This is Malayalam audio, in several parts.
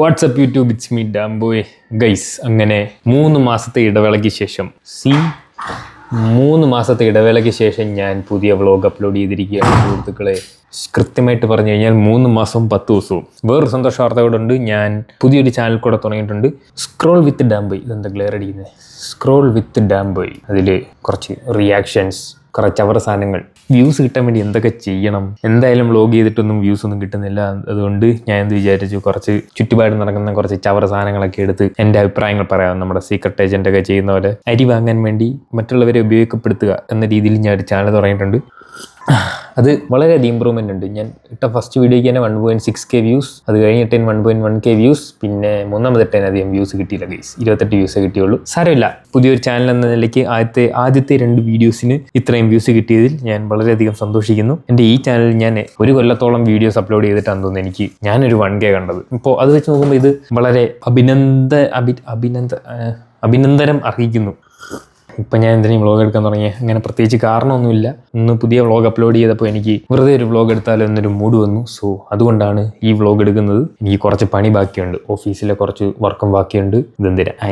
WhatsApp YouTube it's me Damboy guys. അങ്ങനെ 3 മാസത്തെ ഇടവേളയ്ക്ക് ശേഷം 3 മാസത്തെ ഇടവേളയ്ക്ക് ശേഷം ഞാൻ പുതിയ വ്ളോഗ് അപ്ലോഡ് ചെയ്തിരിക്കുകയാണ് സുഹൃത്തുക്കളെ. കൃത്യമായിട്ട് പറഞ്ഞു കഴിഞ്ഞാൽ 3 മാസവും 10 ദിവസവും. വേറൊരു സന്തോഷ വാർത്തയോടുണ്ട്, ഞാൻ പുതിയൊരു ചാനൽ കൂടെ തുടങ്ങിയിട്ടുണ്ട്, സ്ക്രോൾ വിത്ത് ഡാംബോയ്. ഇതെന്താ ഗ്ലെയർ അടിക്കുന്നത്? സ്ക്രോൾ വിത്ത് ഡാംബോയ്. അതിൽ കുറച്ച് റിയാക്ഷൻസ്, കുറച്ച് അവർ സാധനങ്ങൾ, വ്യൂസ് കിട്ടാൻ വേണ്ടി എന്തൊക്കെ ചെയ്യണം. എന്തായാലും വ്ളോഗ് ചെയ്തിട്ടൊന്നും വ്യൂസ് ഒന്നും കിട്ടുന്നില്ല. അതുകൊണ്ട് ഞാൻ എന്ത് വിചാരിച്ചു, കുറച്ച് ചുറ്റുപാട് നടക്കുന്ന കുറച്ച് ചവറ സാധനങ്ങളൊക്കെ എടുത്ത് എൻ്റെ അഭിപ്രായങ്ങൾ പറയാം. നമ്മുടെ സീക്രട്ട് ഏജൻ്റൊക്കെ ചെയ്യുന്ന പോലെ അരി വാങ്ങാൻ വേണ്ടി മറ്റുള്ളവരെ ഉപയോഗപ്പെടുത്തുക എന്ന രീതിയിൽ ഞാൻ ഒരു ചാനൽ തുടങ്ങിയിട്ടുണ്ട്. അത് വളരെയധികം ഇമ്പ്രൂവ്മെൻ്റ് ഉണ്ട്. ഞാൻ ഇട്ട ഫസ്റ്റ് വീഡിയോയ്ക്ക് തന്നെ 1.6K വ്യൂസ്, അത് കഴിഞ്ഞിട്ട് 1.1K വ്യൂസ്, പിന്നെ മൂന്നാമതിട്ടതിന് അധികം വ്യൂസ് കിട്ടിയില്ല ഗൈസ്, 28 വ്യൂസേ കിട്ടിയുള്ളൂ. സാരമില്ല, പുതിയൊരു ചാനൽ എന്ന നിലയ്ക്ക് ആദ്യത്തെ 2 വീഡിയോസിന് ഇത്രയും വ്യൂസ് കിട്ടിയതിൽ ഞാൻ വളരെയധികം സന്തോഷിക്കുന്നു. എൻ്റെ ഈ ചാനലിൽ ഞാൻ 1 കൊല്ലത്തോളം വീഡിയോസ് അപ്ലോഡ് ചെയ്തിട്ടാണെന്ന് തോന്നുന്നു ഞാനൊരു 1K കണ്ടത്. ഇപ്പോൾ അത് വെച്ച് നോക്കുമ്പോൾ ഇത് വളരെ അഭിനന്ദനം അർഹിക്കുന്നു. ഇപ്പം ഞാൻ എന്തിനും വ്ളോഗ് എടുക്കാൻ തുടങ്ങിയത് അങ്ങനെ പ്രത്യേകിച്ച് കാരണമൊന്നുമില്ല. ഇന്ന് പുതിയ വ്ളോഗ് അപ്ലോഡ് ചെയ്തപ്പോൾ എനിക്ക് വെറുതെ ഒരു വ്ളോഗ് എടുത്താലോ എന്നൊരു മൂഡ് വന്നു. സോ അതുകൊണ്ടാണ് ഈ വ്ളോഗ് എടുക്കുന്നത്. എനിക്ക് കുറച്ച് പണി ബാക്കിയുണ്ട്, ഓഫീസിലെ കുറച്ച് വർക്കും ബാക്കിയുണ്ട്.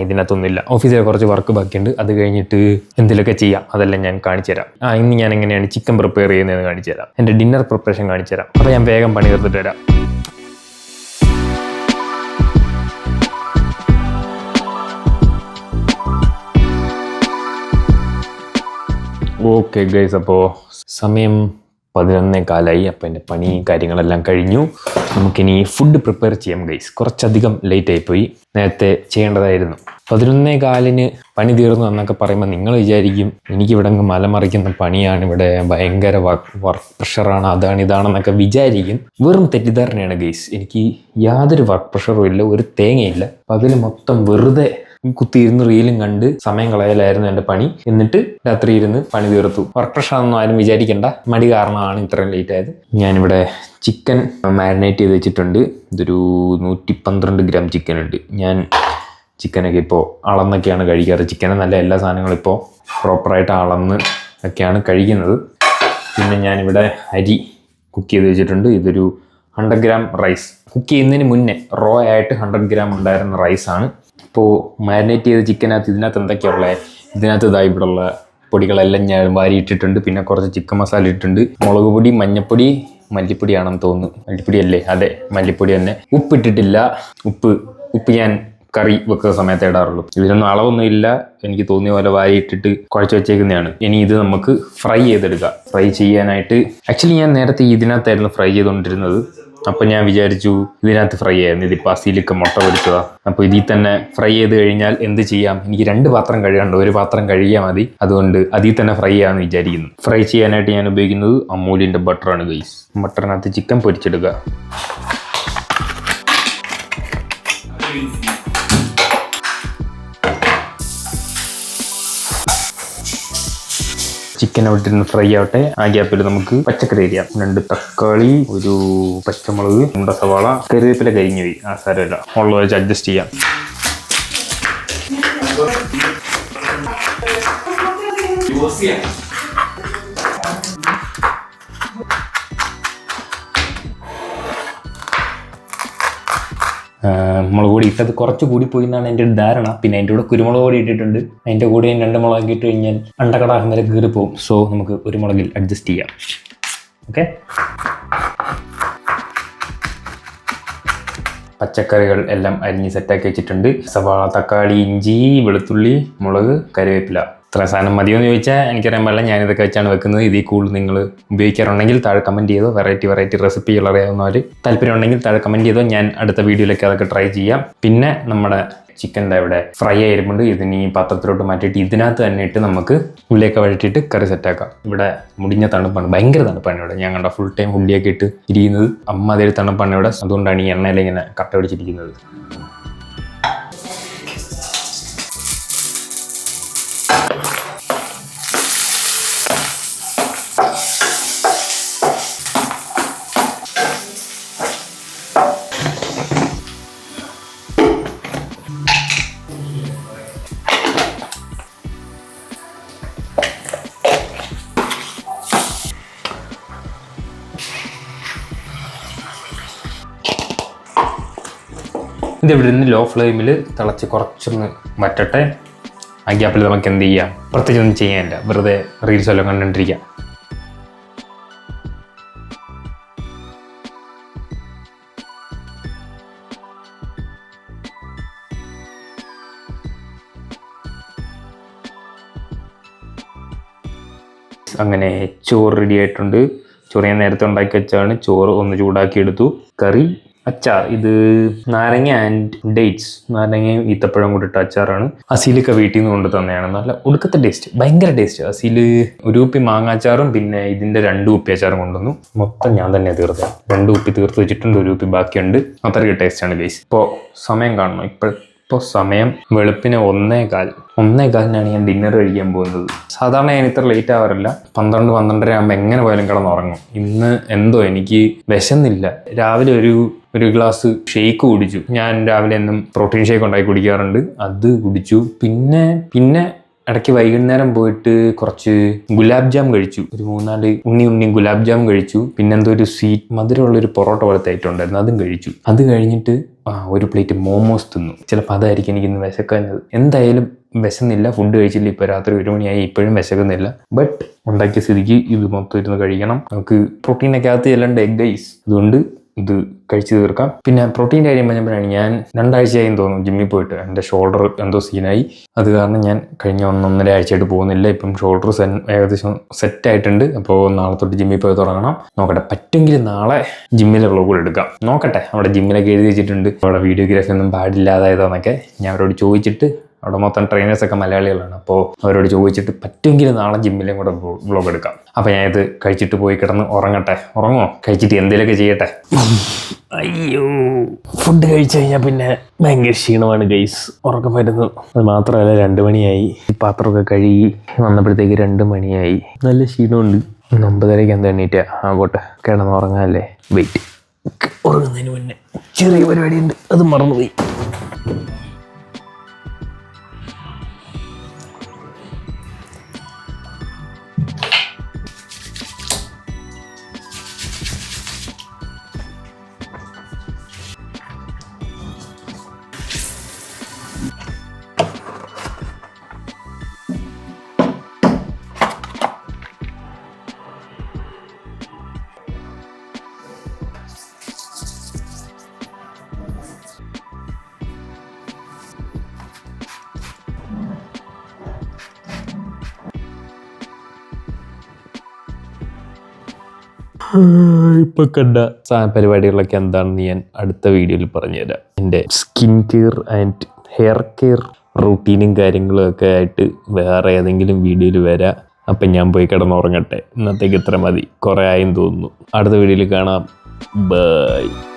ഇതിനകത്തൊന്നുമില്ല, ഓഫീസിലെ കുറച്ച് വർക്ക് ബാക്കിയുണ്ട്. അത് കഴിഞ്ഞിട്ട് എന്തെങ്കിലുമൊക്കെ ചെയ്യാം, അതെല്ലാം ഞാൻ കാണിച്ചു തരാം. ഇന്ന് ഞാൻ എങ്ങനെയാണ് ചിക്കൻ പ്രിപ്പയർ ചെയ്യുന്നതെന്ന് കാണിച്ചു തരാം, എൻ്റെ ഡിന്നർ പ്രിപ്പറേഷൻ കാണിച്ചു തരാം. അപ്പോൾ ഞാൻ വേഗം പണി തീർത്തിട്ട് വരാം. ഓക്കെ ഗൈസ്, അപ്പോൾ സമയം 11:15. അപ്പോൾ എൻ്റെ പണി കാര്യങ്ങളെല്ലാം കഴിഞ്ഞു. നമുക്കിനി ഫുഡ് പ്രിപ്പയർ ചെയ്യാം ഗൈസ്. കുറച്ചധികം ലേറ്റ് ആയിപ്പോയി, നേരത്തെ ചെയ്യേണ്ടതായിരുന്നു. 11:15 പണി തീർന്നു എന്നൊക്കെ പറയുമ്പോൾ നിങ്ങൾ വിചാരിക്കും എനിക്കിവിടെ മലമറിക്കുന്ന പണിയാണ്, ഇവിടെ ഭയങ്കര വർക്ക് പ്രഷറാണ്, ഇതാണെന്നൊക്കെ വിചാരിക്കും. വെറും തെറ്റിദ്ധാരണയാണ് ഗൈസ്. എനിക്ക് യാതൊരു വർക്ക് പ്രഷറും ഇല്ല, ഒരു തേങ്ങയില്ല. പകൽ മൊത്തം വെറുതെ കുത്തിയിരുന്ന് റീലും കണ്ട് സമയം കളയലായിരുന്നു എൻ്റെ പണി. എന്നിട്ട് രാത്രി ഇരുന്ന് പണി തീർത്തു. വർക്ക് പ്രഷറാണെന്നും ആരും വിചാരിക്കേണ്ട, മടി കാരണമാണ് ഇത്രയും ലേറ്റ് ആയത്. ഞാനിവിടെ ചിക്കൻ മാരിനേറ്റ് ചെയ്ത് വെച്ചിട്ടുണ്ട്. ഇതൊരു 112 ഗ്രാം ചിക്കൻ ഉണ്ട്. ഞാൻ ചിക്കനൊക്കെ ഇപ്പോൾ അളന്നൊക്കെയാണ് കഴിക്കാറ്. ചിക്കന് നല്ല എല്ലാ സാധനങ്ങളും ഇപ്പോൾ പ്രോപ്പറായിട്ട് അളന്ന് ഒക്കെയാണ് കഴിക്കുന്നത്. പിന്നെ ഞാനിവിടെ അരി കുക്ക് ചെയ്ത് വെച്ചിട്ടുണ്ട്. ഇതൊരു 100 ഗ്രാം റൈസ്. കുക്ക് ചെയ്യുന്നതിന് മുന്നേ റോ ആയിട്ട് 100 ഗ്രാം ഉണ്ടായിരുന്ന റൈസാണ്. ഇപ്പോൾ മാരിനേറ്റ് ചെയ്ത ചിക്കനകത്ത് ഇതിനകത്ത് എന്തൊക്കെയുള്ളത്? ഇതിനകത്ത് ഇവിടെയുള്ള പൊടികളെല്ലാം ഞാൻ വാരിയിട്ടിട്ടുണ്ട്. പിന്നെ കുറച്ച് ചിക്കൻ മസാല ഇട്ടിട്ടുണ്ട്, മുളക് പൊടി, മഞ്ഞൾപ്പൊടി, മല്ലിപ്പൊടിയാണെന്ന് തോന്നുന്നു. മല്ലിപ്പൊടി അല്ലേ? അതെ, മല്ലിപ്പൊടി തന്നെ. ഉപ്പിട്ടിട്ടില്ല. ഉപ്പ് ഞാൻ കറി വെക്കുന്ന സമയത്ത് ഇടാറുള്ളൂ. ഇതിനൊന്നും അളവൊന്നും ഇല്ല, എനിക്ക് തോന്നിയ പോലെ വാരിയിട്ടിട്ട് കുഴച്ച് വെച്ചേക്കുന്നതാണ്. ഇനി ഇത് നമുക്ക് ഫ്രൈ ചെയ്തെടുക്കാം. ഫ്രൈ ചെയ്യാനായിട്ട് ആക്ച്വലി ഞാൻ നേരത്തെ ഇതിനകത്തായിരുന്നു ഫ്രൈ ചെയ്തുകൊണ്ടിരുന്നത്. അപ്പോൾ ഞാൻ വിചാരിച്ചു ഇതിനകത്ത് ഫ്രൈ ചെയ്യായിരുന്നു. ഇതിപ്പോൾ അസിയിലൊക്കെ മുട്ട പൊരിച്ചതാണ്. അപ്പോൾ ഇതിൽ തന്നെ ഫ്രൈ ചെയ്ത് കഴിഞ്ഞാൽ എന്ത് ചെയ്യാം, എനിക്ക് 2 പാത്രം കഴുകാണ്ട്, 1 പാത്രം കഴുകിയാൽ മതി. അതുകൊണ്ട് അതിൽ തന്നെ ഫ്രൈ ചെയ്യാമെന്ന് വിചാരിക്കുന്നു. ഫ്രൈ ചെയ്യാനായിട്ട് ഞാൻ ഉപയോഗിക്കുന്നത് അമൂലിൻ്റെ ബട്ടറാണ് ഗൈസ്. ബട്ടറിനകത്ത് ചിക്കൻ പൊരിച്ചെടുക്കുക. ചിക്കൻ അവിട്ടിരുന്ന് ഫ്രൈ ആവട്ടെ. ആ ഗ്യാപ്പിൽ നമുക്ക് പച്ചക്കറി അരിയാം. 2 തക്കാളി, 1 പച്ചമുളക്, 1 സവാള, കറിവേപ്പില കരിഞ്ഞു പോയി. സാരമില്ല, ഉള്ളത് വെച്ച് അഡ്ജസ്റ്റ് ചെയ്യാം. മുളക് പൊടി ഇട്ടത് കുറച്ച് കൂടി പോയി എന്നാണ് എൻ്റെ ഒരു ധാരണ. പിന്നെ അതിൻ്റെ കൂടെ കുരുമുളക് പൊടി ഇട്ടിട്ടുണ്ട്. അതിൻ്റെ കൂടെ 2 മുളക് ഇട്ട് കഴിഞ്ഞാൽ അണ്ടക്കടാഹം വരെ കീറി പോകും. സോ നമുക്ക് 1 മുളകിൽ അഡ്ജസ്റ്റ് ചെയ്യാം. ഓക്കെ, പച്ചക്കറികൾ എല്ലാം അരിഞ്ഞ് സെറ്റാക്കി വെച്ചിട്ടുണ്ട്. സവാള, തക്കാളി, ഇഞ്ചി, വെളുത്തുള്ളി, മുളക്, കറിവേപ്പില. ഇത്ര സാധനം മതിയോ എന്ന് ചോദിച്ചാൽ എനിക്കറിയാൻ പാടില്ല. ഞാനിതൊക്കെ വെച്ചാണ് വെക്കുന്നത്. ഇതിൽ കൂടുതൽ നിങ്ങൾ ഉപയോഗിക്കാറുണ്ടെങ്കിൽ താഴെ കമൻറ്റ് ചെയ്തോ. വെറൈറ്റി റെസിപ്പികൾ അറിയാവുന്നവർ താല്പര്യം ഉണ്ടെങ്കിൽ താഴെ കമൻറ്റ് ചെയ്തോ. ഞാൻ അടുത്ത വീഡിയോയിലൊക്കെ അതൊക്കെ ട്രൈ ചെയ്യാം. പിന്നെ നമ്മുടെ ചിക്കൻ്റെ ഇവിടെ ഫ്രൈ ആയിരിക്കുന്നുണ്ട്. ഇതിന് ഈ പാത്രത്തിലോട്ട് മാറ്റിയിട്ട് ഇതിനകത്ത് തന്നെ ഇട്ട് നമുക്ക് ഉള്ളിയൊക്കെ വഴറ്റിയിട്ട് കറി സെറ്റാക്കാം. ഇവിടെ മുടിഞ്ഞ തണുപ്പാണ്, ഭയങ്കര തണുപ്പാണ് ഇവിടെ. ഞാൻ കണ്ട ഫുൾ ടൈം ഉള്ളിയൊക്കെ ഇട്ട് ഇരിക്കുന്നത്. അതേ തണുപ്പാണ് ഇവിടെ. അതുകൊണ്ടാണ് ഈ എണ്ണയിൽ ഇങ്ങനെ കട്ട പിടിച്ചിരിക്കുന്നത്. ഇത് ഇവിടെ നിന്ന് ലോ ഫ്ലെയിമിൽ തിളച്ച് കുറച്ചൊന്ന് വറ്റട്ടെ. ആ ഗ്യാപ്പിൽ നമുക്ക് എന്ത് ചെയ്യാം, പ്രത്യേകിച്ച് ഒന്നും ചെയ്യാനില്ല, വെറുതെ റീൽസ് എല്ലാം കണ്ടുകൊണ്ടിരിക്കാം. അങ്ങനെ ചോറ് റെഡി ആയിട്ടുണ്ട്. ചോറ് ഞാൻ നേരത്തെ ഉണ്ടാക്കി വെച്ചാണ്. ചോറ് ഒന്ന് ചൂടാക്കി എടുത്തു. കറി, അച്ചാർ, ഇത് നാരങ്ങ ആൻഡ് ഡേറ്റ്സ്, നാരങ്ങയും ഈത്തപ്പഴം കൂടി ഇട്ട അച്ചാറാണ്. അസീലൊക്കെ വീട്ടിൽ നിന്ന് കൊണ്ട് തന്നെയാണ്. നല്ല ഒടുക്കത്തെ ടേസ്റ്റ്, ഭയങ്കര ടേസ്റ്റ്. അസീല് 1 കുപ്പി മാങ്ങാച്ചാറും പിന്നെ ഇതിന്റെ 2 കുപ്പി അച്ചാറും കൊണ്ടുവന്നു. മൊത്തം ഞാൻ തന്നെ തീർത്തത്. 2 കുപ്പി തീർത്ത് വെച്ചിട്ടുണ്ട്, 1 കുപ്പി ബാക്കിയുണ്ട്. അത്രയ്ക്ക് ടേസ്റ്റാണ് ഗൈസ്. ഇപ്പോൾ സമയം കാണണം. ഇപ്പോൾ സമയം വെളുപ്പിന് 1:15 ഞാൻ ഡിന്നർ കഴിക്കാൻ പോകുന്നത്. സാധാരണ ഞാൻ ഇത്ര ലേറ്റ് ആവാറില്ല. 12-12:30 ആകുമ്പോൾ എങ്ങനെ പോയാലും കിടന്നുറങ്ങും. ഇന്ന് എന്തോ എനിക്ക് വിശന്നില്ല. രാവിലെ ഒരു ഗ്ലാസ് ഷേക്ക് കുടിച്ചു. ഞാൻ രാവിലെ എന്നും പ്രോട്ടീൻ ഷേക്ക് ഉണ്ടാക്കി കുടിക്കാറുണ്ട്. അത് കുടിച്ചു. പിന്നെ ഇടയ്ക്ക് വൈകുന്നേരം പോയിട്ട് കുറച്ച് ഗുലാബ് ജാം കഴിച്ചു. ഒരു 3-4 ഉണ്ണി ഗുലാബ് ജാം കഴിച്ചു. പിന്നെ എന്തോ ഒരു സ്വീറ്റ് മധുരമുള്ളൊരു പൊറോട്ട പോലത്തെ ഐറ്റം ഉണ്ടായിരുന്നു, അതും കഴിച്ചു. അത് കഴിഞ്ഞിട്ട് ഒരു പ്ലേറ്റ് മോമോസ് തിന്നു. ചിലപ്പോൾ അതായിരിക്കും എനിക്കിന്ന് വിശക്കുന്നത്. എന്തായാലും വിശന്നില്ല, ഫുഡ് കഴിച്ചില്ല. ഇപ്പോൾ രാത്രി 1 മണിയായി, ഇപ്പോഴും വിശക്കുന്നില്ല. ബട്ട് ഉണ്ടാക്കിയ സ്ഥിതിക്ക് ഇത് മൊത്തം ഇരുന്ന് കഴിക്കണം. നമുക്ക് പ്രോട്ടീനൊക്കെ അകത്ത് ചെല്ലേണ്ട എഗ് ഗൈസ്, അതുകൊണ്ട് ഇത് കഴിച്ചു തീർക്കാം. പിന്നെ പ്രോട്ടീൻ്റെ കാര്യം പറഞ്ഞപ്പോഴാണ്, ഞാൻ 2 ആഴ്ചയായി തോന്നുന്നു ജിമ്മിൽ പോയിട്ട്. എൻ്റെ ഷോൾഡർ എന്തോ സീനായി. അത് കാരണം ഞാൻ കഴിഞ്ഞ 1-1.5 ആഴ്ചയായിട്ട് പോകുന്നില്ല. ഇപ്പം ഷോൾഡർ ഏകദേശം സെറ്റായിട്ടുണ്ട്. അപ്പോൾ നാളെ തൊട്ട് ജിമ്മിൽ പോയി തുടങ്ങണം. നോക്കട്ടെ, പറ്റുമെങ്കിൽ നാളെ ജിമ്മിലെ വ്ളോഗുകൾ എടുക്കാം. നോക്കട്ടെ. അവിടെ ജിമ്മിലൊക്കെ എഴുതി വെച്ചിട്ടുണ്ട് അവിടെ വീഡിയോഗ്രാഫി ഒന്നും പാടില്ലാതായതാന്നൊക്കെ. ഞാൻ അവരോട് ചോദിച്ചിട്ട്, അവിടെ മൊത്തം ട്രെയിനേഴ്സൊക്കെ മലയാളികളാണ്. അപ്പോൾ അവരോട് ചോദിച്ചിട്ട് പറ്റുമെങ്കിൽ നാളെ ജിമ്മിലേയും കൂടെ വ്ളോഗ് എടുക്കാം. അപ്പോൾ ഞാൻ ഇത് കഴിച്ചിട്ട് പോയി കിടന്ന് ഉറങ്ങട്ടെ. ഉറങ്ങുമോ? കഴിച്ചിട്ട് എന്തെങ്കിലുമൊക്കെ ചെയ്യട്ടെ. അയ്യോ, ഫുഡ് കഴിച്ചു കഴിഞ്ഞാൽ പിന്നെ ഭയങ്കര ക്ഷീണമാണ് ഗൈസ്. ഉറക്കം വരുന്നു. അത് മാത്രമല്ല 2 മണിയായി. പാത്രമൊക്കെ കഴുകി വന്നപ്പോഴത്തേക്ക് 2 മണിയായി. നല്ല ക്ഷീണമുണ്ട്. 9:30 എന്താ എണ്ണീറ്റാ? പോട്ടെ, കിടന്ന് ഉറങ്ങാല്ലേ. വെയിറ്റ്, ഉറങ്ങുന്നതിന് മുന്നേ ചെറിയ പരിപാടിയുണ്ട്, അത് മറന്നുപോയി. ഇപ്പൊ കണ്ട പരിപാടികളൊക്കെ എന്താണെന്ന് ഞാൻ അടുത്ത വീഡിയോയിൽ പറഞ്ഞുതരാം. എൻ്റെ skin care and hair care റൂട്ടീനും കാര്യങ്ങളും ഒക്കെ ആയിട്ട് വേറെ ഏതെങ്കിലും വീഡിയോയിൽ വരാം. അപ്പം ഞാൻ പോയി കിടന്നുറങ്ങട്ടെ. ഇന്നത്തേക്ക് ഇത്ര മതി. കുറേ ആയെന്ന് തോന്നുന്നു. അടുത്ത വീഡിയോയിൽ കാണാം. ബൈ.